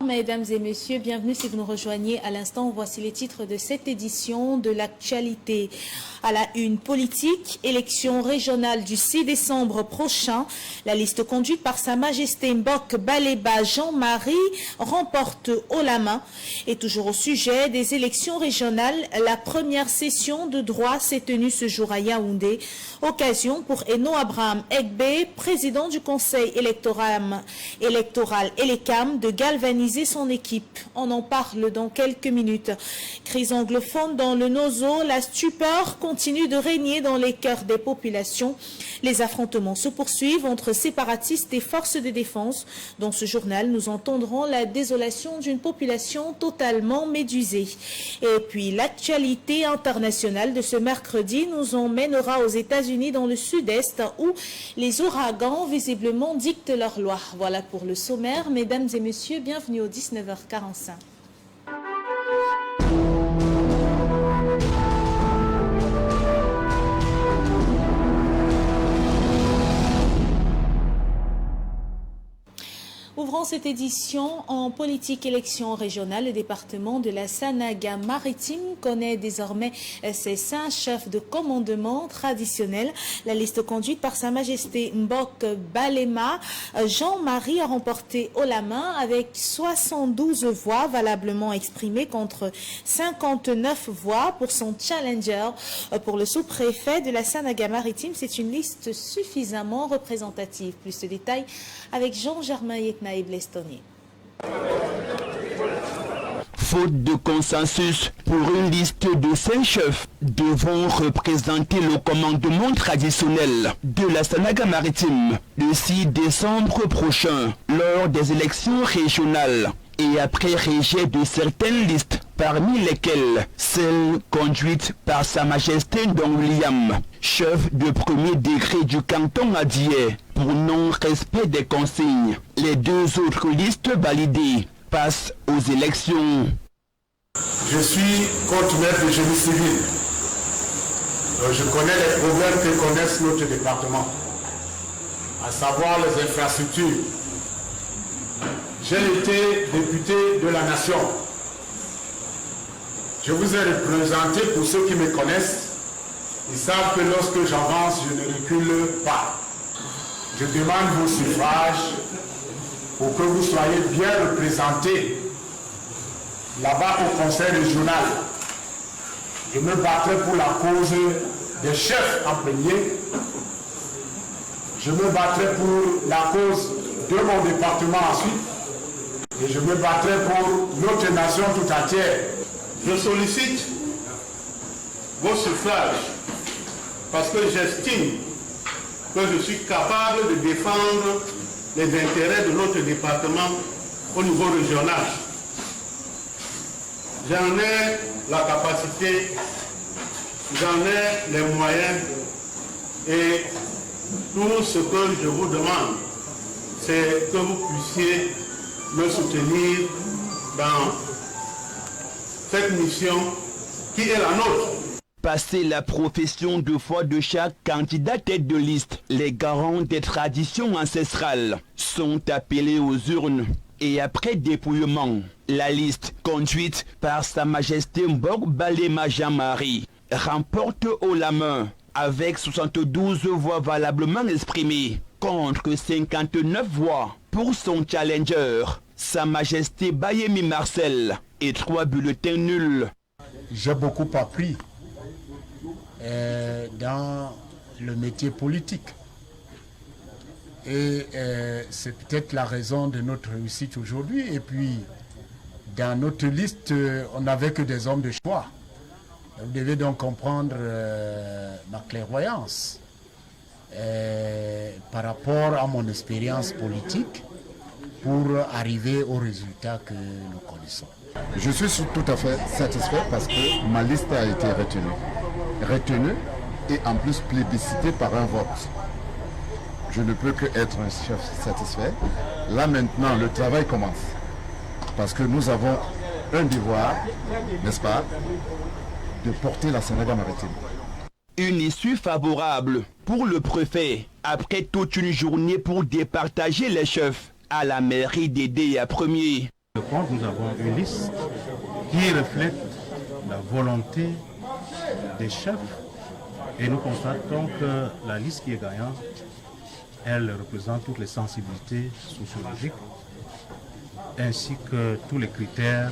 Mesdames et messieurs, bienvenue si vous nous rejoignez à l'instant. Voici les titres de cette édition de l'actualité. À la une politique, élection régionale du 6 décembre prochain. La liste conduite par Sa Majesté Mbok Baleba Jean-Marie remporte haut la main. Et toujours au sujet des élections régionales, la première session de droit s'est tenue ce jour à Yaoundé. Occasion pour Eno Abraham Egbe, président du Conseil électoral Elecam, de galvaniser son équipe. On en parle dans quelques minutes. Crise anglophone dans le Nozo, la stupeur continue de régner dans les cœurs des populations. Les affrontements se poursuivent entre séparatistes et forces de défense. Dans ce journal, nous entendrons la désolation d'une population totalement médusée. Et puis l'actualité internationale de ce mercredi nous emmènera aux États-Unis dans le sud-est où les ouragans visiblement dictent leur loi. Voilà pour le sommaire. Mesdames et messieurs, bienvenue au 19h45. Ouvrons cette édition en politique élection régionale. Le département de la Sanaga-Maritime connaît désormais ses 5 chefs de commandement traditionnels. La liste conduite par Sa Majesté Mbok Balema Jean-Marie a remporté haut la main avec 72 voix valablement exprimées contre 59 voix pour son challenger. Pour le sous-préfet de la Sanaga-Maritime, c'est une liste suffisamment représentative. Plus de détails avec Jean-Germain Yetna et Blestonier. Faute de consensus pour une liste de 5 chefs devant représenter le commandement traditionnel de la Sanaga-Maritime le 6 décembre prochain lors des élections régionales et après rejet de certaines listes, parmi lesquelles celle conduite par Sa Majesté Don William, chef de premier degré du canton Adié, pour non-respect des consignes. Les 2 autres listes validées passent aux élections. Je suis contre-maître de génie civil. Je connais les problèmes que connaissent notre département, à savoir les infrastructures. J'ai été député de la nation. Je vous ai représenté, pour ceux qui me connaissent, ils savent que lorsque j'avance, je ne recule pas. Je demande vos suffrages pour que vous soyez bien représentés là-bas au conseil régional. Je me battrai pour la cause des chefs en premier. Je me battrai pour la cause de mon département ensuite. Et je me battrai pour notre nation tout entière. Je sollicite vos suffrages parce que j'estime que je suis capable de défendre les intérêts de notre département au niveau régional. J'en ai la capacité, j'en ai les moyens et tout ce que je vous demande, c'est que vous puissiez me soutenir dans cette mission qui est la nôtre. Passer la profession de foi de chaque candidat tête de liste, les garants des traditions ancestrales sont appelés aux urnes. Et après dépouillement, la liste conduite par Sa Majesté Mbok Balema Jean-Marie remporte haut la main avec 72 voix valablement exprimées contre 59 voix pour son challenger, Sa Majesté Bayemi Marcel, et 3 bulletins nuls. J'ai beaucoup appris dans le métier politique. Et c'est peut-être la raison de notre réussite aujourd'hui. Et puis, dans notre liste, on n'avait que des hommes de choix. Vous devez donc comprendre ma clairvoyance par rapport à mon expérience politique pour arriver au résultat que nous connaissons. Je suis tout à fait satisfait parce que ma liste a été retenue et en plus plébiscitée par un vote. Je ne peux que être un chef satisfait. Là maintenant, le travail commence. Parce que nous avons un devoir, n'est-ce pas, de porter la Sanaga-Maritime. Une issue favorable pour le préfet après toute une journée pour départager les chefs à la mairie d'Edéa Premier. De compte, nous avons une liste qui reflète la volonté des chefs et nous constatons que la liste qui est gagnante, elle représente toutes les sensibilités sociologiques ainsi que tous les critères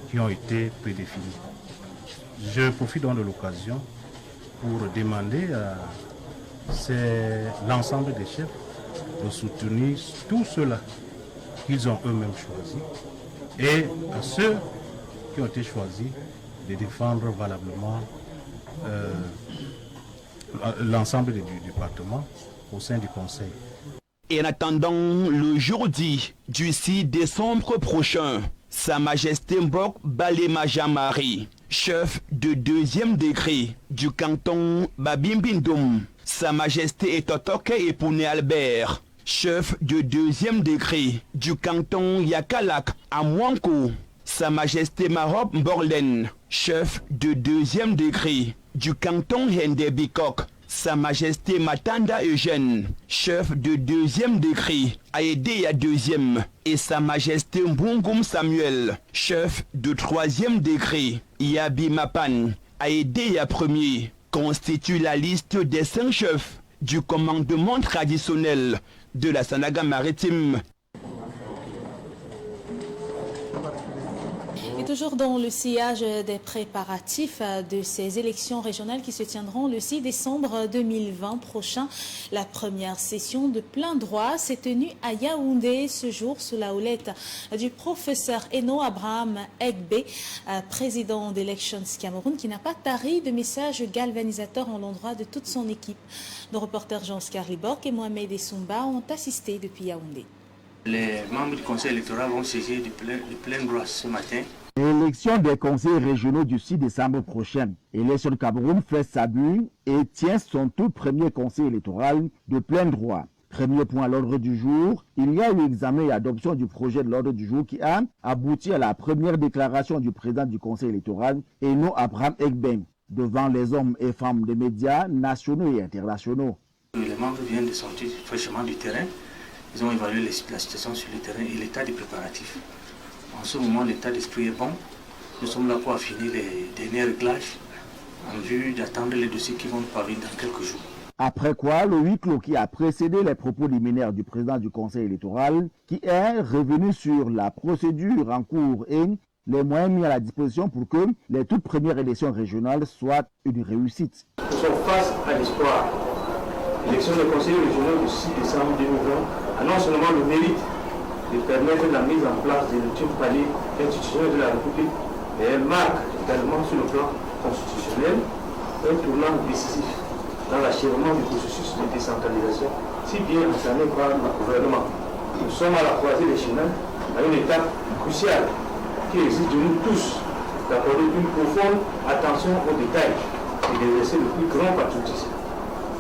qui ont été prédéfinis. Je profite donc de l'occasion pour demander à l'ensemble des chefs de soutenir tout cela qu'ils ont eux-mêmes choisi et à ceux qui ont été choisis de défendre valablement l'ensemble du département au sein du Conseil. Et en attendant le jeudi du 6 décembre prochain, Sa Majesté Mbok Balema Jean-Marie, chef de 2e degré du canton Babimbindoum, Sa Majesté Etotoke Epouné Albert, chef de 2e degré du canton Yakalak à Mouanko, Sa Majesté Marop Mborlen, chef de 2e degré du canton Hendebikok, Sa Majesté Matanda Eugène, chef de 2e degré à Edea 2e, et Sa Majesté Mbungoum Samuel, chef de 3e degré, Yabi Mapan, à Edea 1er, constitue la liste des 5 chefs du commandement traditionnel de la Sanaga maritime. Et toujours dans le sillage des préparatifs de ces élections régionales qui se tiendront le 6 décembre 2020 prochain, la première session de plein droit s'est tenue à Yaoundé ce jour sous la houlette du professeur Eno Abraham Egbe, président d'Elections Cameroun, qui n'a pas tari de messages galvanisateurs en l'endroit de toute son équipe. Nos reporters Jean-Oscar Libork et Mohamed Essoumba ont assisté depuis Yaoundé. Les membres du conseil électoral vont siéger de plein droit ce matin. L'élection des conseils régionaux du 6 décembre prochain. Élection Cameroun fait sa bulle et tient son tout premier conseil électoral de plein droit. Premier point à l'ordre du jour, il y a eu examen et adoption du projet de l'ordre du jour qui a abouti à la première déclaration du président du conseil électoral, Eno Abraham Egben, devant les hommes et femmes des médias nationaux et internationaux. Les membres viennent de sortir fraîchement du terrain. Ils ont évalué la situation sur le terrain et l'état des préparatifs. En ce moment, l'état d'esprit est bon. Nous sommes là pour affiner les derniers réglages en vue d'attendre les dossiers qui vont nous parvenir dans quelques jours. Après quoi, le huis clos qui a précédé les propos liminaires du président du conseil électoral, qui est revenu sur la procédure en cours et les moyens mis à la disposition pour que les toutes premières élections régionales soient une réussite. Nous sommes face à l'espoir. L'élection des conseillers régionaux du 6 décembre 2020 annonce seulement le mérite de permettre la mise en place de l'ultime palier institutionnel de la République, et elle marque également sur le plan constitutionnel un tournant décisif dans l'achèvement du processus de décentralisation si bien entamé par le gouvernement. Nous sommes à la croisée des chemins, à une étape cruciale qui exige de nous tous d'accorder une profonde attention aux détails et d'exercer le plus grand patriotisme.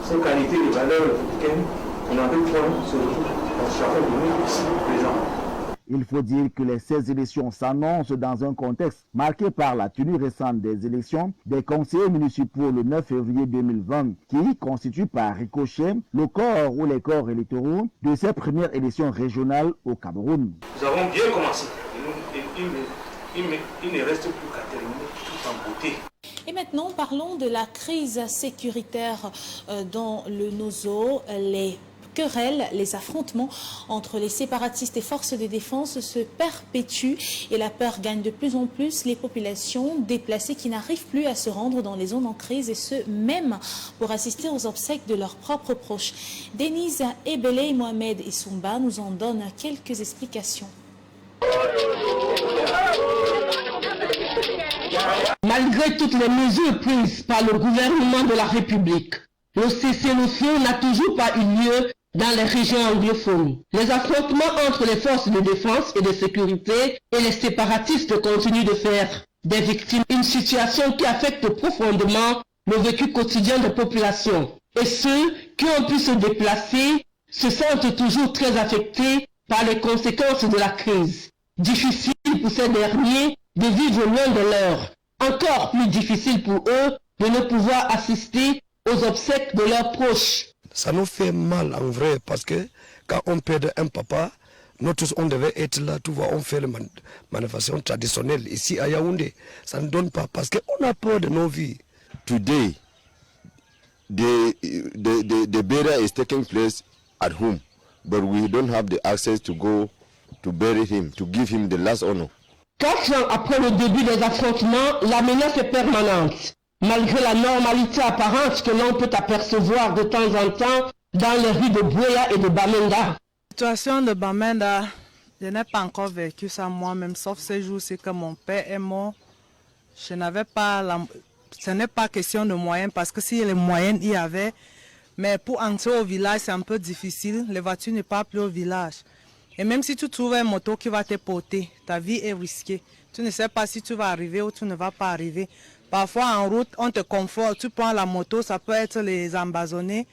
Ces qualités et valeurs républicaines, on en veut point se retrouvent dans chacun de nous ici présents. Il faut dire que les 16 élections s'annoncent dans un contexte marqué par la tenue récente des élections des conseillers municipaux le 9 février 2020 qui constitue par ricochet le corps ou les corps électoraux de ces premières élections régionales au Cameroun. Nous avons bien commencé. Il ne reste plus qu'à terminer tout en beauté. Et maintenant, parlons de la crise sécuritaire dans le Nozo. Les querelles, les affrontements entre les séparatistes et forces de défense se perpétuent et la peur gagne de plus en plus les populations déplacées qui n'arrivent plus à se rendre dans les zones en crise et ce même pour assister aux obsèques de leurs propres proches. Denise Ebele et Mohamed Essoumba nous en donnent quelques explications. Malgré toutes les mesures prises par le gouvernement de la République, le cessez-le-feu n'a toujours pas eu lieu dans les régions anglophones. Les affrontements entre les forces de défense et de sécurité et les séparatistes continuent de faire des victimes, une situation qui affecte profondément le vécu quotidien des populations. Et ceux qui ont pu se déplacer se sentent toujours très affectés par les conséquences de la crise. Difficile pour ces derniers de vivre loin de leur. Encore plus difficile pour eux de ne pouvoir assister aux obsèques de leurs proches. Ça nous fait mal en vrai parce que quand on perd un papa, Nous tous, on devait être là, tu vois, on fait les manifestations traditionnelles. Ici, à Yaoundé, ça ne donne pas parce qu'on a peur de nos vies. Today, the burial is taking place at home, but we don't have the access to go to bury him, to give him the last honor. 4 ans après le début des affrontements, la menace est permanente, malgré la normalité apparente que l'on peut apercevoir de temps en temps dans les rues de Buea et de Bamenda. La situation de Bamenda, je n'ai pas encore vécu ça moi-même, sauf ces jours-ci que mon père est mort. Ce n'est pas question de moyens, parce que si les moyens il y avait, mais pour entrer au village c'est un peu difficile, les voitures ne partent plus au village. Et même si tu trouves une moto qui va te porter, ta vie est risquée. Tu ne sais pas si tu vas arriver ou tu ne vas pas arriver. Parfois en route, on te conforte, tu prends la moto, ça peut être les embassonnés.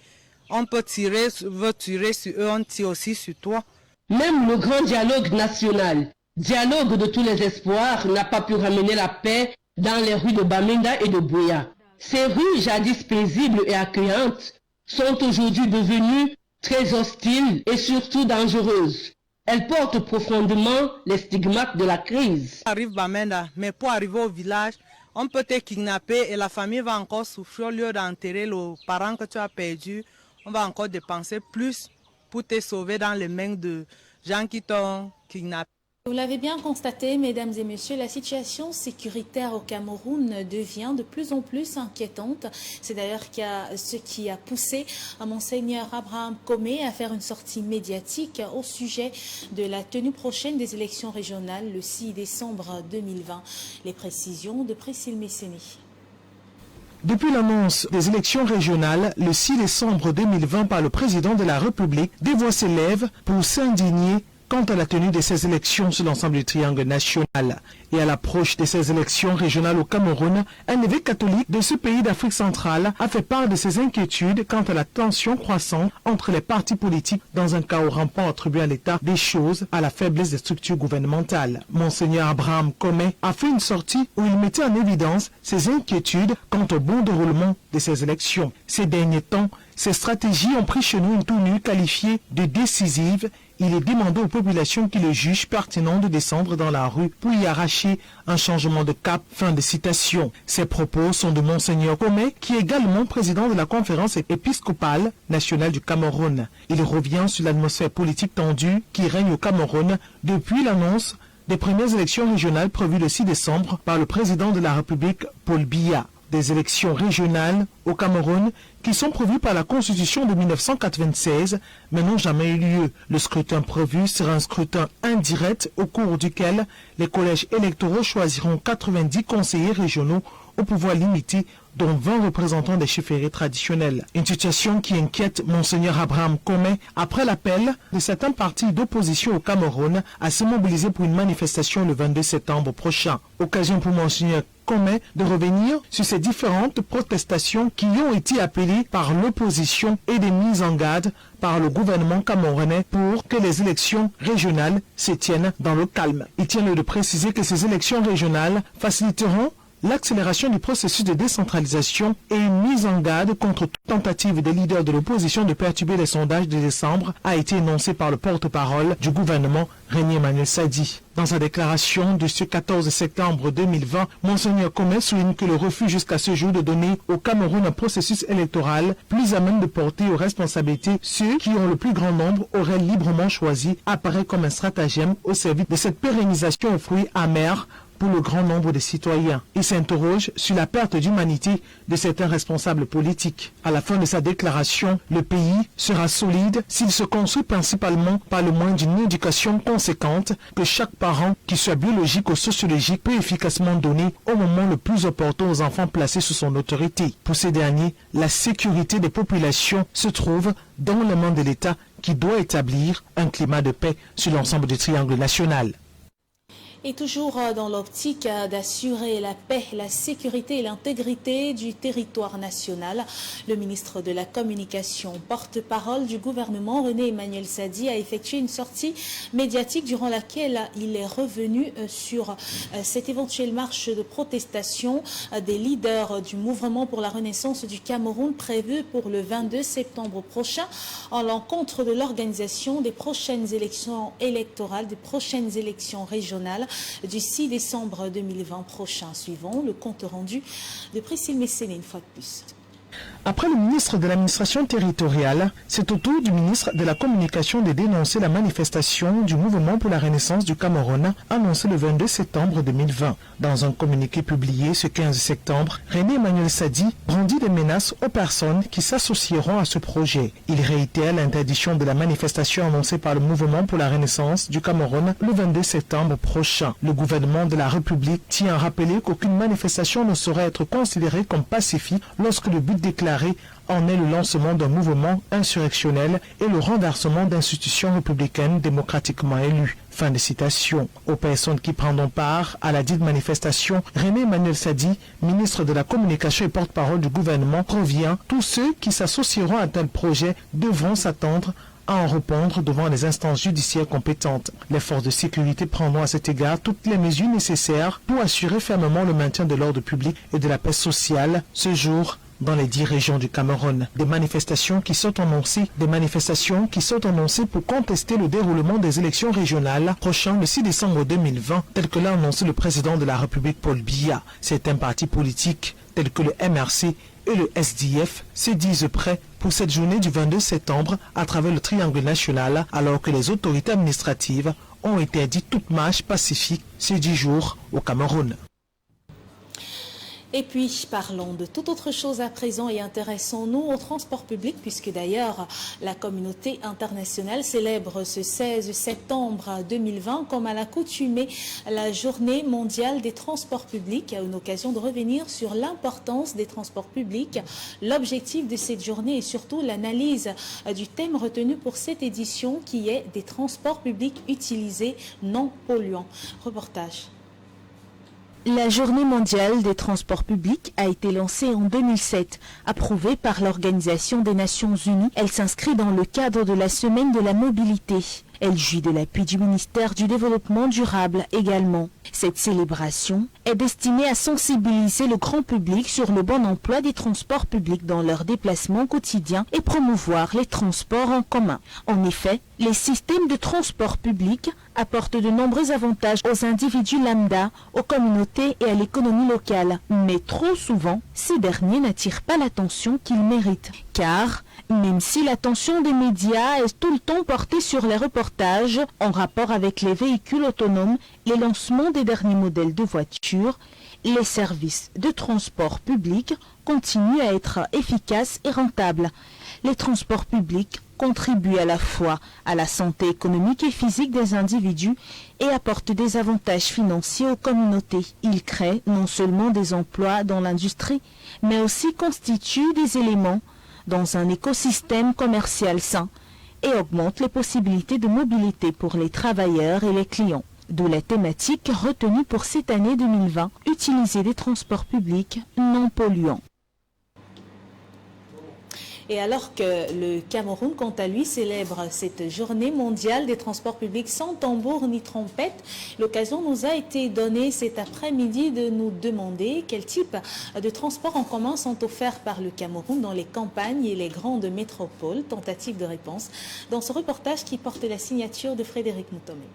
On peut tirer sur eux, on tire aussi sur toi. Même le grand dialogue national, dialogue de tous les espoirs, n'a pas pu ramener la paix dans les rues de Bamenda et de Buea. Ces rues, jadis paisibles et accueillantes, sont aujourd'hui devenues très hostiles et surtout dangereuses. Elles portent profondément les stigmates de la crise. Arrive Bamenda, mais pour arriver au village, on peut te kidnapper et la famille va encore souffrir au lieu d'enterrer le parent que tu as perdu. On va encore dépenser plus pour te sauver dans les mains de gens qui t'ont kidnappé. Vous l'avez bien constaté, mesdames et messieurs, la situation sécuritaire au Cameroun devient de plus en plus inquiétante. C'est d'ailleurs ce qui a poussé Monseigneur Abraham Comé à faire une sortie médiatique au sujet de la tenue prochaine des élections régionales le 6 décembre 2020. Les précisions de Priscille Messeni. Depuis l'annonce des élections régionales le 6 décembre 2020 par le président de la République, des voix s'élèvent pour s'indigner quant à la tenue de ces élections sur l'ensemble du triangle national. Et à l'approche de ces élections régionales au Cameroun, un évêque catholique de ce pays d'Afrique centrale a fait part de ses inquiétudes quant à la tension croissante entre les partis politiques dans un chaos rampant attribué à l'état des choses à la faiblesse des structures gouvernementales. Monseigneur Abraham Comé a fait une sortie où il mettait en évidence ses inquiétudes quant au bon déroulement de ces élections. Ces derniers temps, ces stratégies ont pris chez nous une tournure qualifiée de décisive. Il est demandé aux populations qui le jugent pertinent de descendre dans la rue pour y arracher un changement de cap. Fin de citation. Ces propos sont de Monseigneur Comé, qui est également président de la conférence épiscopale nationale du Cameroun. Il revient sur l'atmosphère politique tendue qui règne au Cameroun depuis l'annonce des premières élections régionales prévues le 6 décembre par le président de la République, Paul Biya. Des élections régionales au Cameroun qui sont prévues par la Constitution de 1996 mais n'ont jamais eu lieu. Le scrutin prévu sera un scrutin indirect au cours duquel les collèges électoraux choisiront 90 conseillers régionaux au pouvoir limité, dont 20 représentants des chefferies traditionnelles. Une situation qui inquiète Monseigneur Abraham Comé après l'appel de certains partis d'opposition au Cameroun à se mobiliser pour une manifestation le 22 septembre prochain. Occasion pour Monseigneur Comé de revenir sur ces différentes protestations qui ont été appelées par l'opposition et des mises en garde par le gouvernement camerounais pour que les élections régionales se tiennent dans le calme. Il tient lieu de préciser que ces élections régionales faciliteront l'accélération du processus de décentralisation et une mise en garde contre toute tentative des leaders de l'opposition de perturber les sondages de décembre a été énoncée par le porte-parole du gouvernement, René Emmanuel Sadi. Dans sa déclaration de ce 14 septembre 2020, Monseigneur Comé souligne que le refus jusqu'à ce jour de donner au Cameroun un processus électoral plus à même de porter aux responsabilités ceux qui ont le plus grand nombre auraient librement choisi apparaît comme un stratagème au service de cette pérennisation aux fruits amers pour le grand nombre de citoyens. Il s'interroge sur la perte d'humanité de certains responsables politiques. À la fin de sa déclaration, le pays sera solide s'il se construit principalement par le moyen d'une éducation conséquente que chaque parent, qu'il soit biologique ou sociologique, peut efficacement donner au moment le plus opportun aux enfants placés sous son autorité. Pour ces derniers, la sécurité des populations se trouve dans les mains de l'État qui doit établir un climat de paix sur l'ensemble du triangle national. Et toujours dans l'optique d'assurer la paix, la sécurité et l'intégrité du territoire national, le ministre de la Communication, porte-parole du gouvernement, René Emmanuel Sadi, a effectué une sortie médiatique durant laquelle il est revenu sur cette éventuelle marche de protestation des leaders du mouvement pour la renaissance du Cameroun prévue pour le 22 septembre prochain en l'encontre de l'organisation des prochaines élections électorales, des prochaines élections régionales du 6 décembre 2020 prochain. Suivant le compte rendu de Priscille Messéné une fois de plus. Après le ministre de l'administration territoriale, c'est au tour du ministre de la Communication de dénoncer la manifestation du mouvement pour la renaissance du Cameroun annoncée le 22 septembre 2020. Dans un communiqué publié ce 15 septembre, René Emmanuel Sadi brandit des menaces aux personnes qui s'associeront à ce projet. Il réitère l'interdiction de la manifestation annoncée par le mouvement pour la renaissance du Cameroun le 22 septembre prochain. Le gouvernement de la République tient à rappeler qu'aucune manifestation ne saurait être considérée comme pacifique lorsque le but déclaré en est le lancement d'un mouvement insurrectionnel et le renversement d'institutions républicaines démocratiquement élues. Fin de citation. Aux personnes qui prendront part à la dite manifestation, René Emmanuel Sadi, ministre de la Communication et porte-parole du gouvernement, revient. Tous ceux qui s'associeront à un tel projet devront s'attendre à en répondre devant les instances judiciaires compétentes. Les forces de sécurité prendront à cet égard toutes les mesures nécessaires pour assurer fermement le maintien de l'ordre public et de la paix sociale ce jour dans les 10 régions du Cameroun. Des manifestations qui sont annoncées pour contester le déroulement des élections régionales prochaines le 6 décembre 2020, tel que l'a annoncé le président de la République Paul Biya. Certains partis politiques tels que le MRC et le SDF se disent prêts pour cette journée du 22 septembre à travers le triangle national, alors que les autorités administratives ont interdit toute marche pacifique ces 10 jours au Cameroun. Et puis, parlons de toute autre chose à présent et intéressons-nous au transport public, puisque d'ailleurs, la communauté internationale célèbre ce 16 septembre 2020 comme à l'accoutumée la journée mondiale des transports publics, à une occasion de revenir sur l'importance des transports publics, l'objectif de cette journée et surtout l'analyse du thème retenu pour cette édition qui est des transports publics utilisés non polluants. Reportage. La Journée mondiale des transports publics a été lancée en 2007. Approuvée par l'Organisation des Nations Unies, elle s'inscrit dans le cadre de la Semaine de la mobilité. Elle jouit de l'appui du ministère du Développement durable également. Cette célébration est destinée à sensibiliser le grand public sur le bon emploi des transports publics dans leurs déplacements quotidiens et promouvoir les transports en commun. En effet, les systèmes de transport public apportent de nombreux avantages aux individus lambda, aux communautés et à l'économie locale. Mais trop souvent, ces derniers n'attirent pas l'attention qu'ils méritent. Car, même si l'attention des médias est tout le temps portée sur les reportages en rapport avec les véhicules autonomes, les lancements des derniers modèles de voitures, les services de transport public continuent à être efficaces et rentables. Les transports publics contribuent à la fois à la santé économique et physique des individus et apportent des avantages financiers aux communautés. Ils créent non seulement des emplois dans l'industrie, mais aussi constituent des éléments dans un écosystème commercial sain et augmentent les possibilités de mobilité pour les travailleurs et les clients. D'où la thématique retenue pour cette année 2020, utiliser des transports publics non polluants. Et alors que le Cameroun, quant à lui, célèbre cette journée mondiale des transports publics sans tambour ni trompette, l'occasion nous a été donnée cet après-midi de nous demander quel type de transports en commun sont offerts par le Cameroun dans les campagnes et les grandes métropoles. Tentative de réponse dans ce reportage qui porte la signature de Frédéric Moutomé.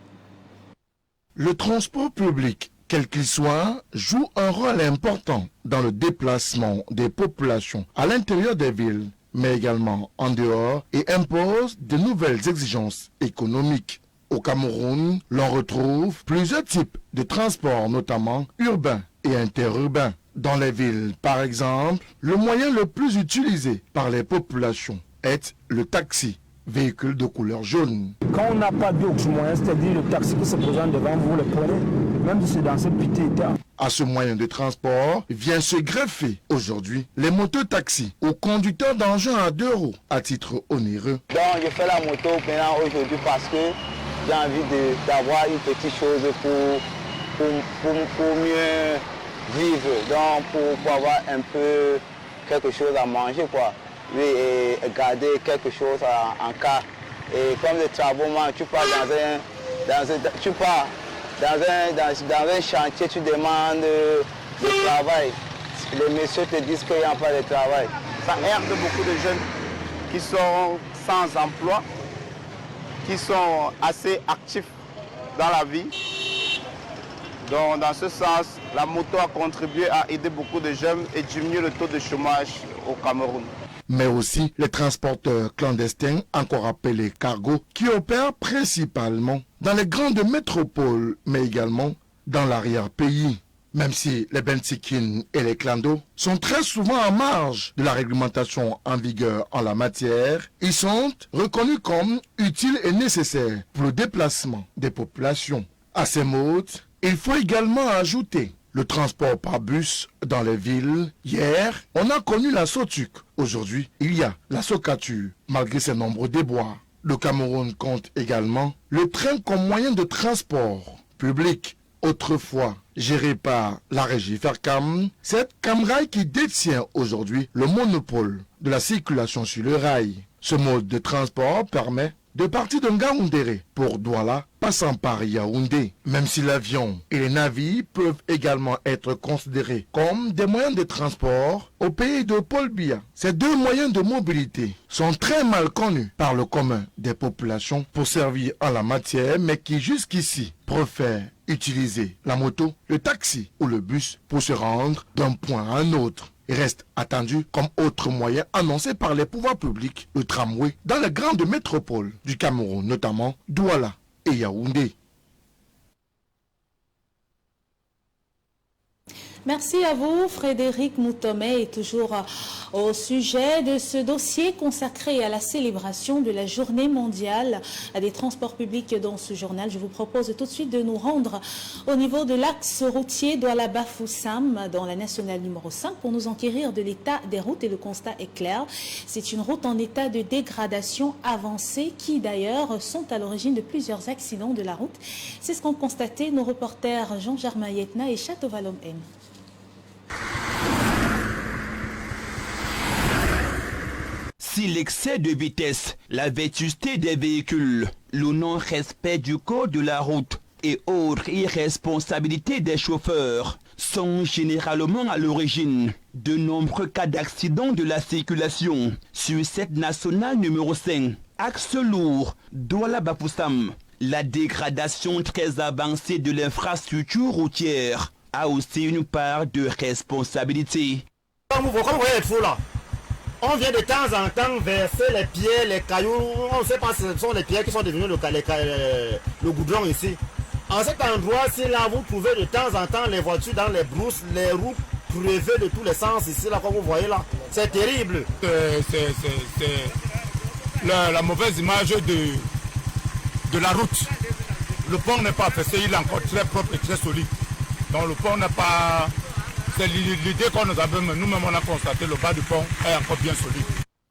Le transport public, quel qu'il soit, joue un rôle important dans le déplacement des populations à l'intérieur des villes, mais également en dehors, et impose de nouvelles exigences économiques. Au Cameroun, l'on retrouve plusieurs types de transports, notamment urbains et interurbains. Dans les villes, par exemple, le moyen le plus utilisé par les populations est le taxi, véhicule de couleur jaune. Quand on n'a pas d'autres moyens, c'est-à-dire le taxi qui se présente devant vous, le prenez, même si c'est dans ce petit état. À ce moyen de transport vient se greffer aujourd'hui les mototaxis aux conducteurs d'engins à 2 roues à titre onéreux. Donc je fais la moto maintenant aujourd'hui parce que j'ai envie d'avoir une petite chose pour pour mieux vivre, donc pour avoir un peu quelque chose à manger, quoi. Oui, et garder quelque chose en cas. Et comme les travaux, tu pars dans un chantier, tu demandes le travail. Les messieurs te disent qu'il n'y a pas de travail. Ça aide beaucoup de jeunes qui sont sans emploi, qui sont assez actifs dans la vie. Donc dans ce sens, la moto a contribué à aider beaucoup de jeunes et diminuer le taux de chômage au Cameroun. Mais aussi les transporteurs clandestins, encore appelés cargos, qui opèrent principalement dans les grandes métropoles, mais également dans l'arrière-pays. Même si les bensikines et les clandos sont très souvent en marge de la réglementation en vigueur en la matière, ils sont reconnus comme utiles et nécessaires pour le déplacement des populations. À ces mots, il faut également ajouter le transport par bus dans les villes. Hier, on a connu la Sotuc. Aujourd'hui, il y a la Socature, malgré ses nombreux déboires. Le Cameroun compte également le train comme moyen de transport public. Autrefois géré par la régie Fercam, cette Camrail qui détient aujourd'hui le monopole de la circulation sur le rail. Ce mode de transport permet de partir de Ngaoundéré pour Douala, passant par Yaoundé, même si l'avion et les navires peuvent également être considérés comme des moyens de transport au pays de Paul Biya. Ces deux moyens de mobilité sont très mal connus par le commun des populations pour servir en la matière, mais qui jusqu'ici préfèrent utiliser la moto, le taxi ou le bus pour se rendre d'un point à un autre. Il reste attendu comme autre moyen annoncé par les pouvoirs publics, le tramway dans les grandes métropoles du Cameroun, notamment Douala et Yaoundé. Merci à vous, Frédéric Moutomé, et toujours au sujet de ce dossier consacré à la célébration de la journée mondiale des transports publics dans ce journal. Je vous propose tout de suite de nous rendre au niveau de l'axe routier Douala-Bafoussam, dans la nationale numéro 5, pour nous enquérir de l'état des routes, et le constat est clair. C'est une route en état de dégradation avancée qui d'ailleurs sont à l'origine de plusieurs accidents de la route. C'est ce qu'ont constaté nos reporters Jean-Germain Yetna et Château-Valom M. Si l'excès de vitesse, la vétusté des véhicules, le non-respect du code de la route et autres irresponsabilités des chauffeurs sont généralement à l'origine de nombreux cas d'accidents de la circulation sur cette nationale numéro 5, axe lourd, Douala-Bafoussam. La dégradation très avancée de l'infrastructure routière a aussi une part de responsabilité. Comme vous voyez être fou là, on vient de temps en temps verser les pieds, les cailloux, on ne sait pas si ce sont les pierres qui sont devenus le goudron ici. En cet endroit-ci là, vous trouvez de temps en temps les voitures dans les brousses, les roues crevées de tous les sens ici là, comme vous voyez là. C'est terrible. C'est la mauvaise image de la route. Le pont n'est pas fait, il est encore très propre et très solide. Donc le pont n'est pas... C'est l'idée qu'on nous avait, mais nous-mêmes on a constaté le bas du pont est encore bien solide.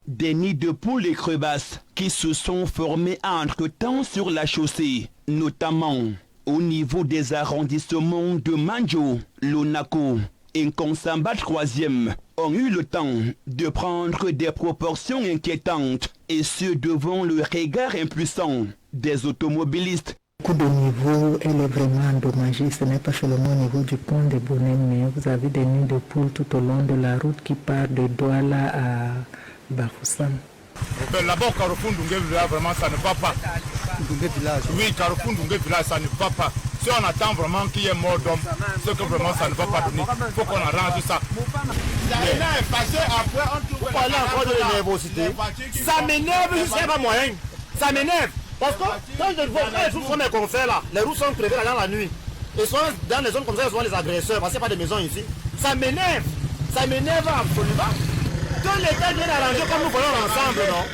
Des nids de poules et crevasses qui se sont formés entre-temps sur la chaussée, notamment au niveau des arrondissements de Mandjo, Lonako et Nkonsamba 3e, ont eu le temps de prendre des proportions inquiétantes, et ce devant le regard impuissant des automobilistes. Le coup de niveau, elle est vraiment endommagée. Ce n'est pas seulement au niveau du pont de Bonem, mais vous avez des nids de poules tout au long de la route qui part de Douala à Bafoussam. D'abord, Carrefour Ndounger Village, vraiment, ça ne va pas. Oui, Carrefour Ndounger Village, ça ne va pas. Si on attend vraiment qu'il y ait mort d'homme, c'est que vraiment ça ne va pas donner. Il faut qu'on arrange ça. Vous parlez encore de l'énervosité. Ça m'énerve, je ne sais pas moyen. Ça m'énerve. Parce que quand je vois les roues sont mes confrères là, les roues sont crevées là dans la nuit. Et sont dans les zones comme ça, ils sont les agresseurs, parce qu'il n'y a pas de maison ici. Ça m'énerve absolument. Que l'État vienne arranger comme nous voyons ensemble, non?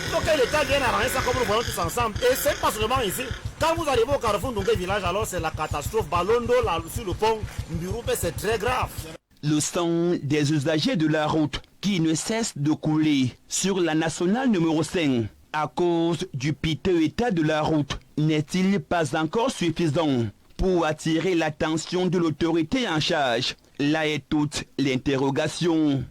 Il faut que l'État vienne arranger ça comme nous voyons tous ensemble. Et c'est pas seulement ici. Quand vous arrivez au Carrefour Ndounger Village, alors c'est la catastrophe. Balondo, là, sur le pont, Mbiroupe, c'est très grave. Le sang des usagers de la route qui ne cesse de couler sur la nationale numéro 5 à cause du piteux état de la route n'est-il pas encore suffisant pour attirer l'attention de l'autorité en charge. Là est toute l'interrogation.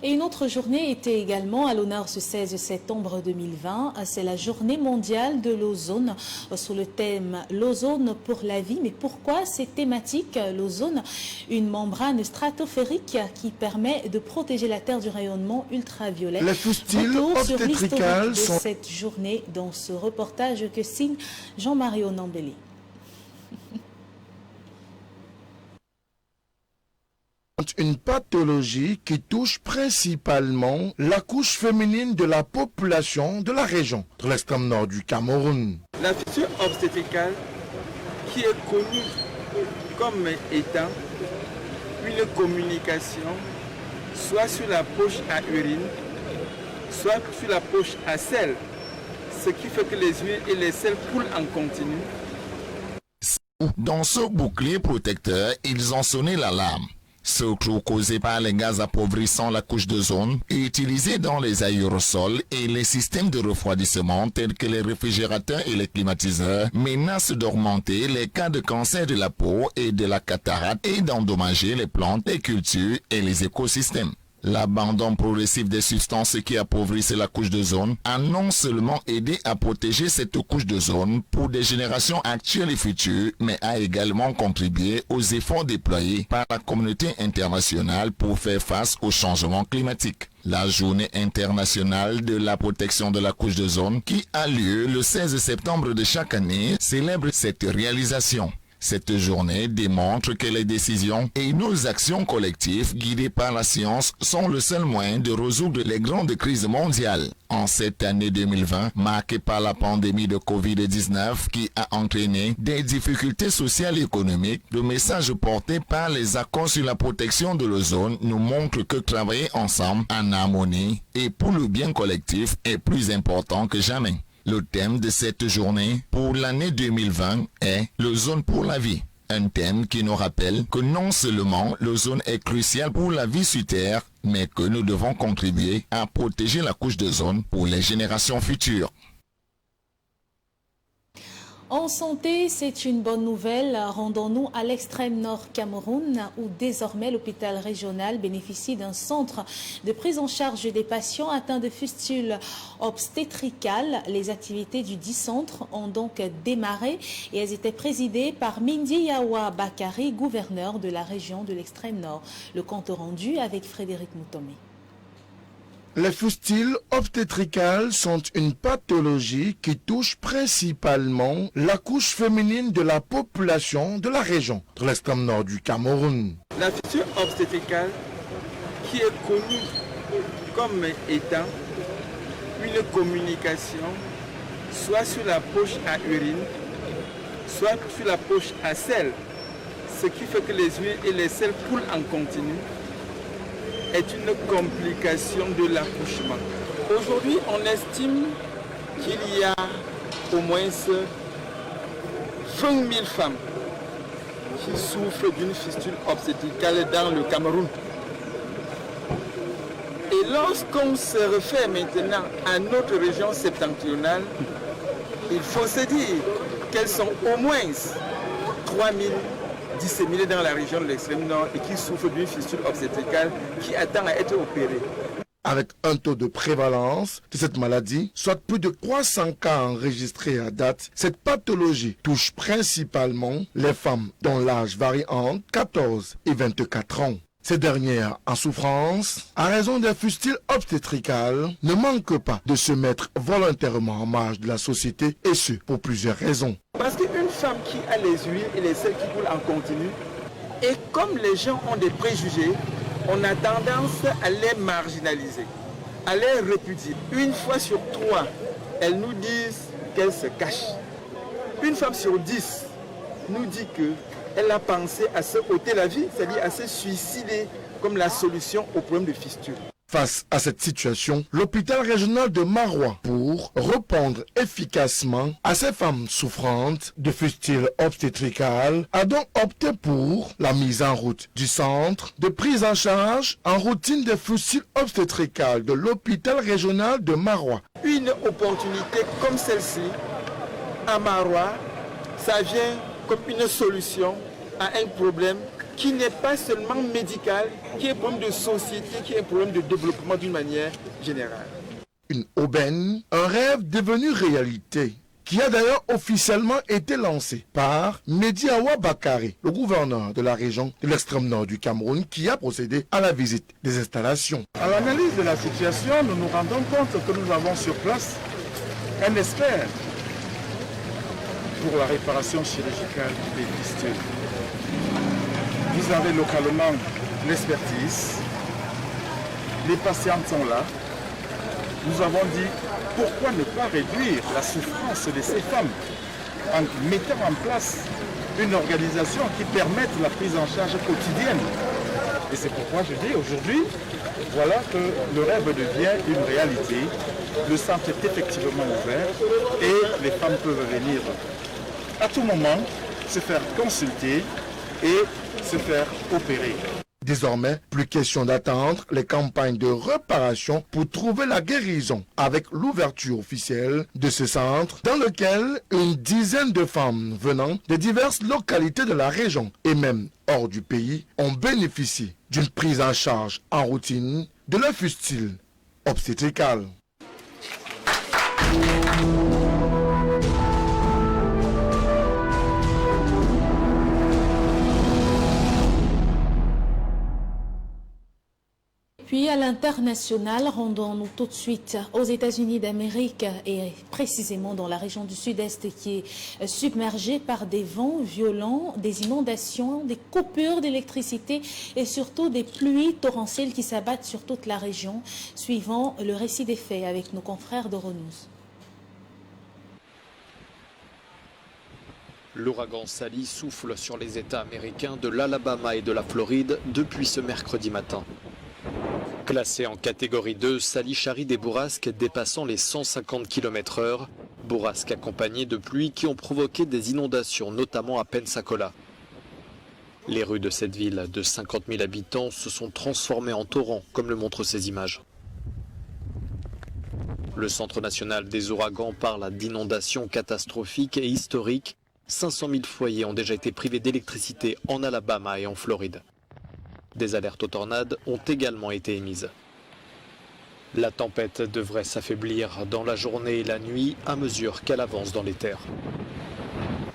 Et une autre journée était également à l'honneur ce 16 septembre 2020. C'est la journée mondiale de l'ozone sous le thème « L'ozone pour la vie ». Mais pourquoi cette thématique? L'ozone, une membrane stratosphérique qui permet de protéger la Terre du rayonnement ultraviolet. Les fustiles obstétricales de cette journée dans ce reportage que signe Jean-Marie Onambeli. Une pathologie qui touche principalement la couche féminine de la population de la région, de l'extrême nord du Cameroun. La fissure obstétricale, qui est connue comme étant une communication soit sur la poche à urine, soit sur la poche à sel, ce qui fait que les huiles et les sels coulent en continu. Dans ce bouclier protecteur, ils ont sonné l'alarme. Surtout causé par les gaz appauvrissant la couche d'ozone et utilisés dans les aérosols et les systèmes de refroidissement tels que les réfrigérateurs et les climatiseurs, menacent d'augmenter les cas de cancer de la peau et de la cataracte et d'endommager les plantes, les cultures et les écosystèmes. L'abandon progressif des substances qui appauvrissent la couche d'ozone a non seulement aidé à protéger cette couche d'ozone pour des générations actuelles et futures, mais a également contribué aux efforts déployés par la communauté internationale pour faire face au changement climatique. La journée internationale de la protection de la couche d'ozone, qui a lieu le 16 septembre de chaque année, célèbre cette réalisation. Cette journée démontre que les décisions et nos actions collectives guidées par la science sont le seul moyen de résoudre les grandes crises mondiales. En cette année 2020, marquée par la pandémie de Covid-19 qui a entraîné des difficultés sociales et économiques, le message porté par les accords sur la protection de l'ozone nous montre que travailler ensemble en harmonie et pour le bien collectif est plus important que jamais. Le thème de cette journée pour l'année 2020 est l'ozone pour la vie. Un thème qui nous rappelle que non seulement l'ozone est crucial pour la vie sur Terre, mais que nous devons contribuer à protéger la couche d'ozone pour les générations futures. En santé, c'est une bonne nouvelle. Rendons-nous à l'extrême nord Cameroun, où désormais l'hôpital régional bénéficie d'un centre de prise en charge des patients atteints de fistules obstétricales. Les activités du dit centre ont donc démarré et elles étaient présidées par Mindy Yawa Bakari, gouverneur de la région de l'extrême nord. Le compte rendu avec Frédéric Moutomé. Les fustiles obstétricales sont une pathologie qui touche principalement la couche féminine de la population de la région, de l'extrême nord du Cameroun. La fissure obstétricale, qui est connue comme étant une communication soit sur la poche à urine, soit sur la poche à sel, ce qui fait que les huiles et les sels coulent en continu, est une complication de l'accouchement. Aujourd'hui, on estime qu'il y a au moins 20 000 femmes qui souffrent d'une fistule obstétricale dans le Cameroun. Et lorsqu'on se réfère maintenant à notre région septentrionale, il faut se dire qu'elles sont au moins 3 000 disséminés dans la région de l'extrême nord et qui souffrent d'une fistule obstétricale qui attend à être opérée. Avec un taux de prévalence de cette maladie, soit plus de 300 cas enregistrés à date, cette pathologie touche principalement les femmes dont l'âge varie entre 14 et 24 ans. Ces dernières, en souffrance, à raison des fustules obstétricales, ne manquent pas de se mettre volontairement en marge de la société, et ce, pour plusieurs raisons. Parce qu'une femme qui a les huiles et les sels qui coulent en continu, et comme les gens ont des préjugés, on a tendance à les marginaliser, à les répudier. Une fois sur 3, elles nous disent qu'elles se cachent. Une femme sur 10 nous dit qu'elle a pensé à se ôter la vie, c'est-à-dire à se suicider comme la solution au problème de fistule. Face à cette situation, l'hôpital régional de Marois, pour répondre efficacement à ces femmes souffrantes de fistule obstétricale, a donc opté pour la mise en route du centre de prise en charge en routine des fistules obstétricales de l'hôpital régional de Marois. Une opportunité comme celle-ci, à Marois, ça vient comme une solution à un problème qui n'est pas seulement médical, qui est un problème de société, qui est un problème de développement d'une manière générale. Une aubaine, un rêve devenu réalité, qui a d'ailleurs officiellement été lancé par Mehdi Awa Bakari, le gouverneur de la région de l'extrême nord du Cameroun, qui a procédé à la visite des installations. À l'analyse de la situation, nous nous rendons compte que nous avons sur place un expert pour la réparation chirurgicale des fistules. Vous avez localement l'expertise, les patientes sont là. Nous avons dit pourquoi ne pas réduire la souffrance de ces femmes en mettant en place une organisation qui permette la prise en charge quotidienne. Et c'est pourquoi je dis aujourd'hui, voilà que le rêve devient une réalité. Le centre est effectivement ouvert et les femmes peuvent venir à tout moment se faire consulter et se faire opérer. Désormais, plus question d'attendre les campagnes de réparation pour trouver la guérison avec l'ouverture officielle de ce centre dans lequel une dizaine de femmes venant de diverses localités de la région et même hors du pays ont bénéficié d'une prise en charge en routine de leur fistule obstétricale. Puis à l'international, rendons-nous tout de suite aux États-Unis d'Amérique et précisément dans la région du sud-est qui est submergée par des vents violents, des inondations, des coupures d'électricité et surtout des pluies torrentielles qui s'abattent sur toute la région. Suivant le récit des faits avec nos confrères d'Euronews. L'ouragan Sally souffle sur les États américains de l'Alabama et de la Floride depuis ce mercredi matin. Classé en catégorie 2, Sally charrie des bourrasques dépassant les 150 km/h, bourrasques accompagnées de pluies qui ont provoqué des inondations, notamment à Pensacola. Les rues de cette ville de 50 000 habitants se sont transformées en torrents, comme le montrent ces images. Le Centre national des ouragans parle d'inondations catastrophiques et historiques. 500 000 foyers ont déjà été privés d'électricité en Alabama et en Floride. Des alertes aux tornades ont également été émises. La tempête devrait s'affaiblir dans la journée et la nuit à mesure qu'elle avance dans les terres.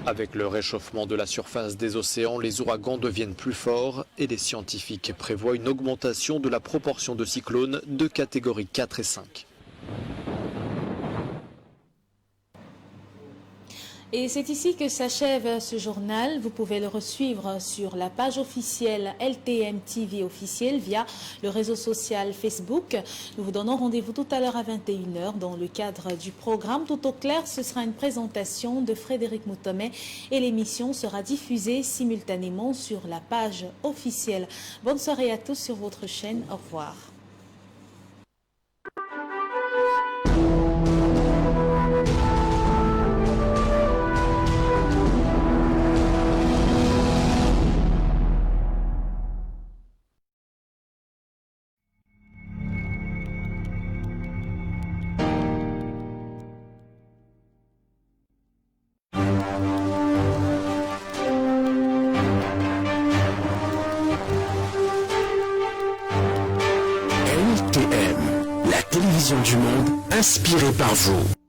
Avec le réchauffement de la surface des océans, les ouragans deviennent plus forts et les scientifiques prévoient une augmentation de la proportion de cyclones de catégorie 4 et 5. Et c'est ici que s'achève ce journal. Vous pouvez le suivre sur la page officielle LTM TV officielle via le réseau social Facebook. Nous vous donnons rendez-vous tout à l'heure à 21 h dans le cadre du programme Tout au clair. Ce sera une présentation de Frédéric Moutomet et l'émission sera diffusée simultanément sur la page officielle. Bonne soirée à tous sur votre chaîne. Au revoir. LTM, la télévision du monde inspirée par vous.